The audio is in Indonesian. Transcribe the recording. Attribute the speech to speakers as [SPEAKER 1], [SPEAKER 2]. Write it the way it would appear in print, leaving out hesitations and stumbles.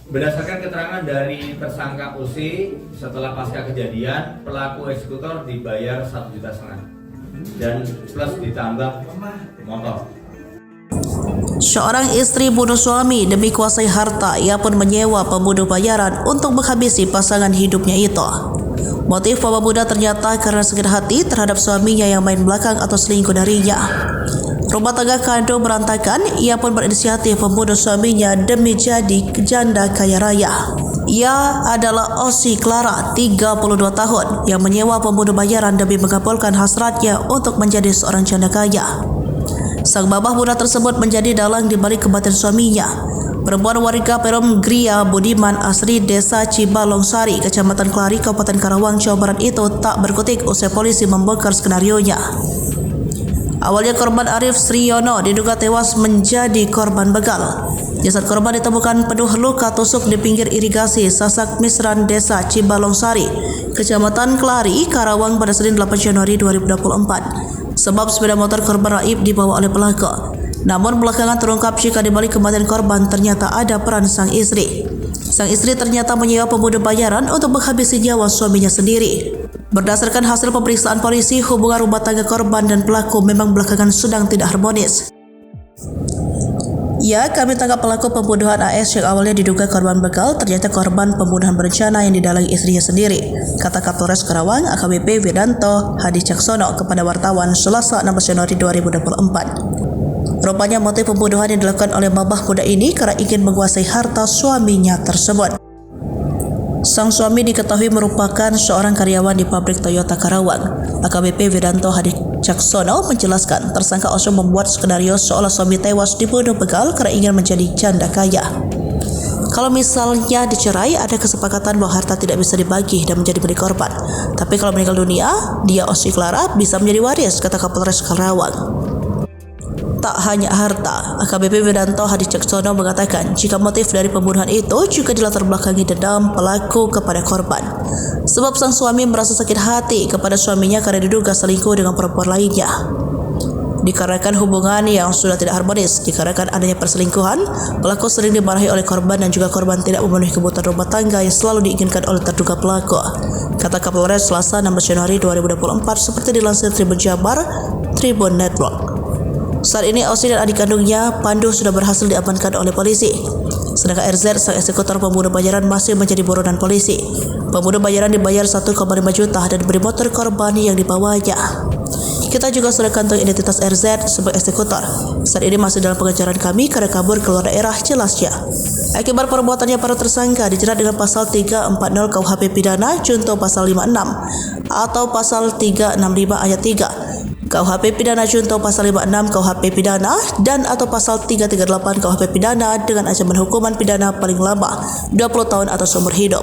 [SPEAKER 1] Berdasarkan keterangan dari tersangka OC, setelah pasca kejadian, pelaku eksekutor dibayar 1,5 juta dan plus ditambah motor.
[SPEAKER 2] Seorang istri bunuh suami demi kuasai harta. Ia pun menyewa pembunuh bayaran untuk menghabisi pasangan hidupnya itu. Motif pembunuh ternyata karena sakit hati terhadap suaminya yang main belakang atau selingkuh darinya. Rumah tangga kandung berantakan, ia pun berinisiatif membunuh suaminya demi jadi janda kaya raya. Ia adalah Osi Clara, 32 tahun, yang menyewa pembunuh bayaran demi mengabulkan hasratnya untuk menjadi seorang janda kaya. Sang babah muda tersebut menjadi dalang di balik kematian suaminya. Perempuan warga Perum Gria Budiman asli Desa Cibalongsari, Kecamatan Klari, Kabupaten Karawang, Jawa Barat itu tak berkutik usai polisi membongkar skenarionya. Awalnya korban Arif Sriyono diduga tewas menjadi korban begal. Jasad korban ditemukan penuh luka tusuk di pinggir irigasi Sasak Misran Desa Cibalongsari, Kecamatan Klari, Karawang pada Senin 8 Januari 2024. Sebab sepeda motor korban raib dibawa oleh pelaku. Namun belakangan terungkap jika di balik kematian korban ternyata ada peran sang istri. Sang istri ternyata menyewa pembunuh bayaran untuk menghabisi nyawa suaminya sendiri. Berdasarkan hasil pemeriksaan polisi, hubungan rumah tangga korban dan pelaku memang belakangan sedang tidak harmonis. Ya, kami tangkap pelaku pembunuhan AS yang awalnya diduga korban begal, ternyata korban pembunuhan berencana yang didalangi istrinya sendiri, kata Kapolres Karawang AKBP Widanto Hadi Caksono kepada wartawan Selasa 16 Januari 2024. Rupanya motif pembunuhan yang dilakukan oleh babah muda ini karena ingin menguasai harta suaminya tersebut. Sang suami diketahui merupakan seorang karyawan di pabrik Toyota Karawang. AKBP Widanto Hadi Caksono menjelaskan tersangka Oso membuat skenario seolah suami tewas dibunuh begal karena ingin menjadi janda kaya. Kalau misalnya dicerai, ada kesepakatan bahwa harta tidak bisa dibagi dan menjadi milik korban. Tapi kalau meninggal dunia, dia Osi Clara bisa menjadi waris, kata Kapolres Karawang. Tak hanya harta, AKBP Widanto Hadi Caksono mengatakan jika motif dari pembunuhan itu juga dilatar belakangi dendam pelaku kepada korban. Sebab sang suami merasa sakit hati kepada suaminya karena diduga selingkuh dengan perempuan lainnya. Dikarenakan hubungan yang sudah tidak harmonis, dikarenakan adanya perselingkuhan, pelaku sering dimarahi oleh korban dan juga korban tidak memenuhi kebutuhan rumah tangga yang selalu diinginkan oleh terduga pelaku, kata Kapolres Selasa 16 Januari 2024 seperti dilansir Tribun Jabar, Tribun Network. Saat ini Osi dan adik kandungnya Pandu sudah berhasil diamankan oleh polisi. Sedangkan RZ, sang eksekutor pembunuh bayaran, masih menjadi buronan polisi. Pembunuh bayaran dibayar 1,5 juta dan diberi motor korban yang dibawanya. Kita juga sudah kantongi identitas RZ sebagai eksekutor. Saat ini masih dalam pengejaran kami karena kabur keluar daerah, jelasnya. Akibat perbuatannya, para tersangka dijerat dengan pasal 340 KUHP pidana junto pasal 56 atau pasal 365 ayat 3 KUHP pidana junto pasal 56 KUHP pidana dan atau pasal 338 KUHP pidana dengan ancaman hukuman pidana paling lama 20 tahun atau seumur hidup.